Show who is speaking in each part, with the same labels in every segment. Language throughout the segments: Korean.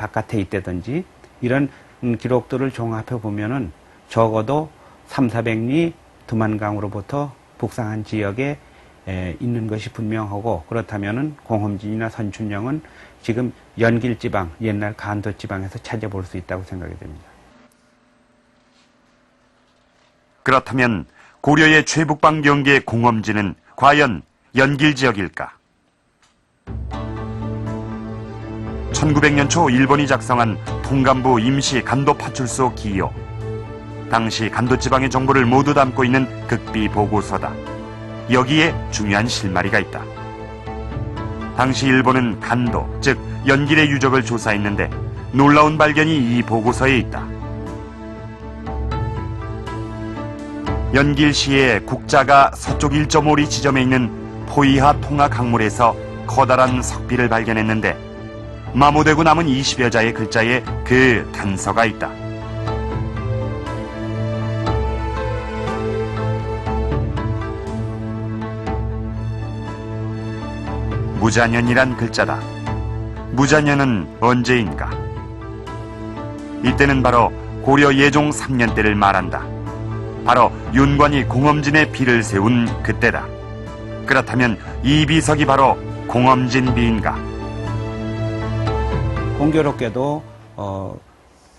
Speaker 1: 바깥에 있다든지 이런 기록들을 종합해 보면은 적어도 300~400리 두만강으로부터 북상한 지역에 있는 것이 분명하고, 그렇다면은 공험진이나 선춘령은 지금 연길지방, 옛날 간도지방에서 찾아볼 수 있다고 생각이 됩니다.
Speaker 2: 그렇다면 고려의 최북방 경계의 공험진은 과연 연길 지역일까? 1900년 초 일본이 작성한 통감부 임시 간도 파출소 기요. 당시 간도지방의 정보를 모두 담고 있는 극비 보고서다. 여기에 중요한 실마리가 있다. 당시 일본은 간도, 즉 연길의 유적을 조사했는데 놀라운 발견이 이 보고서에 있다. 연길시의 국자가 서쪽 1.5리 지점에 있는 포이하 통하 강물에서 커다란 석비를 발견했는데 마모되고 남은 20여 자의 글자에 그 단서가 있다. 무자년이란 글자다. 무자년은 언제인가? 이때는 바로 고려 예종 3년 때를 말한다. 바로 윤관이 공험진에 비를 세운 그때다. 그렇다면 이 비석이 바로 공험진비인가?
Speaker 1: 공교롭게도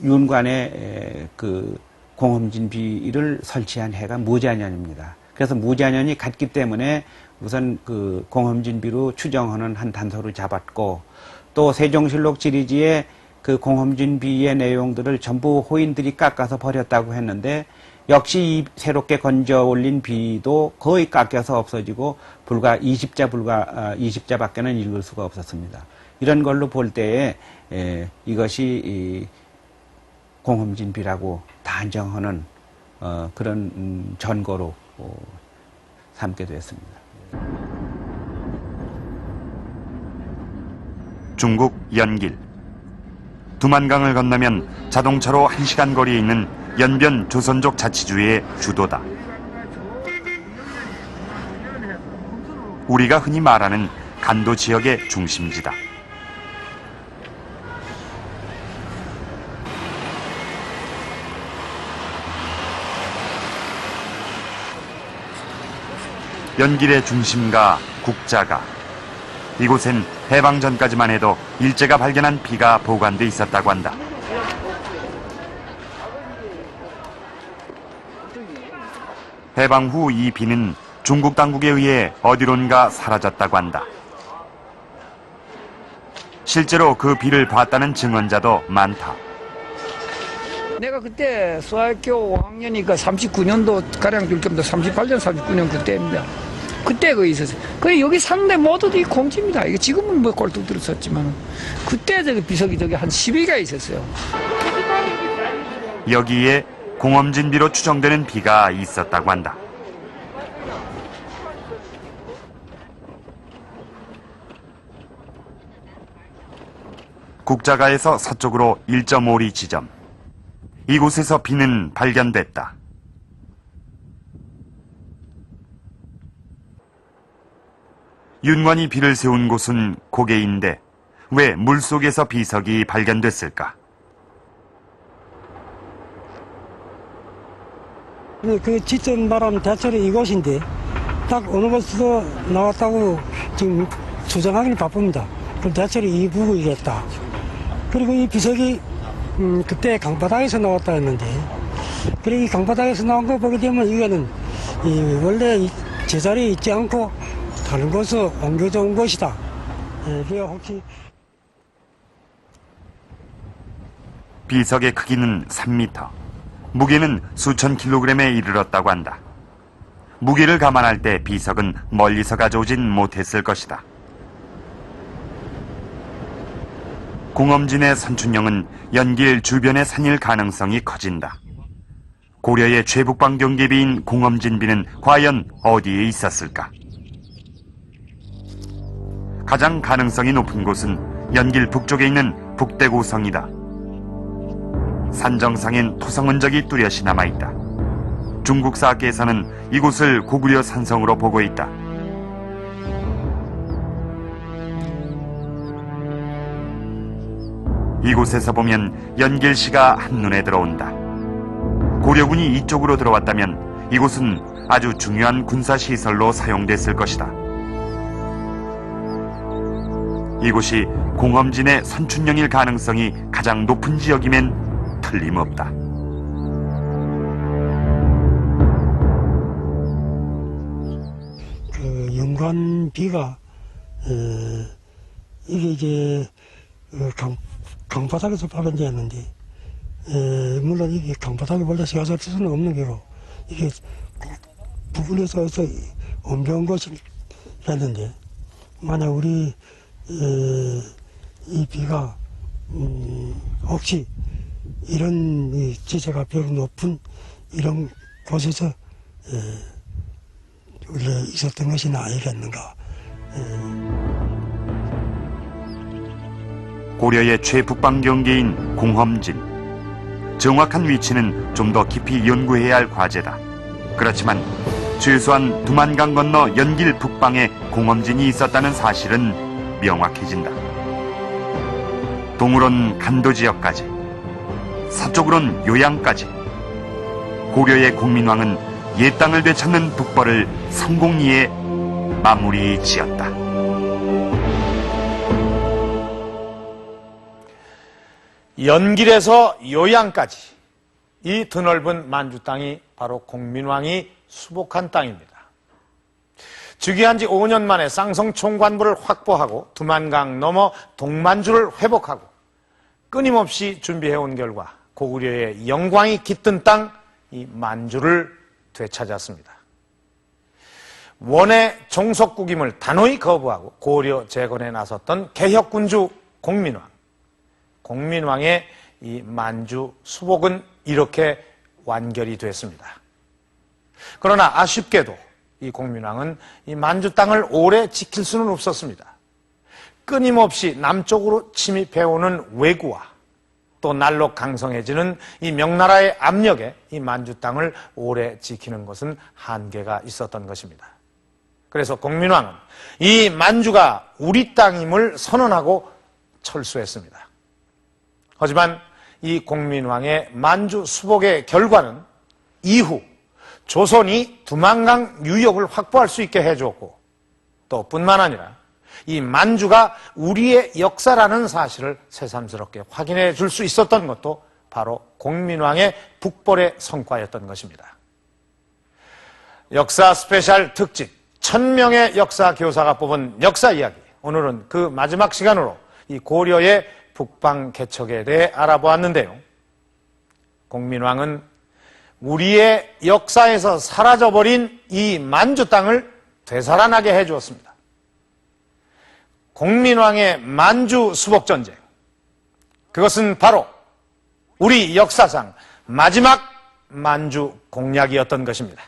Speaker 1: 윤관의 그 공험진비를 설치한 해가 무자년입니다. 그래서 무자년이 같기 때문에 우선 그 공험진비로 추정하는 한 단서를 잡았고, 또 세종실록 지리지에 그 공험진비의 내용들을 전부 호인들이 깎아서 버렸다고 했는데, 역시 이 새롭게 건져 올린 비도 거의 깎여서 없어지고 불과 20자밖에는 읽을 수가 없었습니다. 이런 걸로 볼 때에 이것이 공험진비라고 단정하는 그런 전거로 삼게 되었습니다.
Speaker 2: 중국 연길. 두만강을 건너면 자동차로 1시간 거리에 있는 연변 조선족 자치주의 주도다. 우리가 흔히 말하는 간도 지역의 중심지다. 연길의 중심가 국자가. 이곳엔 해방 전까지만 해도 일제가 발견한 비가 보관돼 있었다고 한다. 해방 후 이 비는 중국 당국에 의해 어디론가 사라졌다고 한다. 실제로 그 비를 봤다는 증언자도 많다.
Speaker 3: 내가 그때 수학교 5학년이니까 39년도 가량 줄 겁니다. 38년, 39년 그때입니다. 그때 거기 있었어요. 그 여기 상대 모두도 이 공지입니다. 이게 지금은 뭐 꼴뚝 들었었지만 그때 저기 비석이 저기 한 10위가 있었어요.
Speaker 2: 여기에 공험진비로 추정되는 비가 있었다고 한다. 국자가에서 서쪽으로 1.5리 지점. 이곳에서 비는 발견됐다. 윤관이 비를 세운 곳은 고개인데 왜 물속에서 비석이 발견됐을까?
Speaker 4: 그 지점 말하면 대체로 이곳인데 딱 어느 곳에서 나왔다고 지금 추정하기는 바쁩니다. 그럼 대체로 이 부분이겠다. 그리고 이 비석이 그때 강바닥에서 나왔다 했는데, 그리고 이 강바닥에서 나온 거 보게 되면 이거는 원래 이 제자리에 있지 않고 다른 곳으로 옮겨져 온 것이다. 그게 혹시
Speaker 2: 비석의 크기는 3m, 무게는 수천 킬로그램에 이르렀다고 한다. 무게를 감안할 때 비석은 멀리서 가져오진 못했을 것이다. 공험진의 선춘령은 연길 주변의 산일 가능성이 커진다. 고려의 최북방 경계비인 공험진비는 과연 어디에 있었을까? 가장 가능성이 높은 곳은 연길 북쪽에 있는 북대고성이다. 산 정상엔 토성 흔적이 뚜렷이 남아있다. 중국 사학계에서는 이곳을 고구려 산성으로 보고 있다. 이곳에서 보면 연길시가 한눈에 들어온다. 고려군이 이쪽으로 들어왔다면 이곳은 아주 중요한 군사시설로 사용됐을 것이다. 이곳이 공험진의 선춘령일 가능성이 가장 높은 지역임엔 틀림없다.
Speaker 4: 그 연관비가 이게 이제 강바닥에서 발견되었는데 물론 이게 강바닥에 원래 세워질 수는 없는 게고 이게 부근에서 옮겨온 것이 했는데 만약 우리 이 비가 혹시 이런 지대가 별로 높은 이런 곳에서 원래 있었던 것이 아니겠는가.
Speaker 2: 고려의 최북방 경계인 공험진. 정확한 위치는 좀 더 깊이 연구해야 할 과제다. 그렇지만 최소한 두만강 건너 연길 북방에 공험진이 있었다는 사실은 명확해진다. 동으론 간도 지역까지, 서쪽으론 요양까지 고려의 공민왕은 옛 땅을 되찾는 북벌을 성공리에 마무리 지었다.
Speaker 5: 연길에서 요양까지 이 드넓은 만주 땅이 바로 공민왕이 수복한 땅입니다. 즉위한 지 5년 만에 쌍성 총관부를 확보하고 두만강 넘어 동만주를 회복하고 끊임없이 준비해온 결과 고구려의 영광이 깃든 땅 이 만주를 되찾았습니다. 원의 종속국임을 단호히 거부하고 고려 재건에 나섰던 개혁군주 공민왕. 공민왕의 이 만주 수복은 이렇게 완결이 됐습니다. 그러나 아쉽게도 이 공민왕은 이 만주 땅을 오래 지킬 수는 없었습니다. 끊임없이 남쪽으로 침입해오는 왜구와 또 날로 강성해지는 이 명나라의 압력에 이 만주 땅을 오래 지키는 것은 한계가 있었던 것입니다. 그래서 공민왕은 이 만주가 우리 땅임을 선언하고 철수했습니다. 하지만 이 공민왕의 만주 수복의 결과는 이후 조선이 두만강 유역을 확보할 수 있게 해주었고 또 뿐만 아니라 이 만주가 우리의 역사라는 사실을 새삼스럽게 확인해 줄 수 있었던 것도 바로 공민왕의 북벌의 성과였던 것입니다. 역사 스페셜 특집 1000명의 역사 교사가 뽑은 역사 이야기. 오늘은 그 마지막 시간으로 이 고려의 북방 개척에 대해 알아보았는데요. 공민왕은 우리의 역사에서 사라져버린 이 만주 땅을 되살아나게 해주었습니다. 공민왕의 만주 수복전쟁, 그것은 바로 우리 역사상 마지막 만주 공약이었던 것입니다.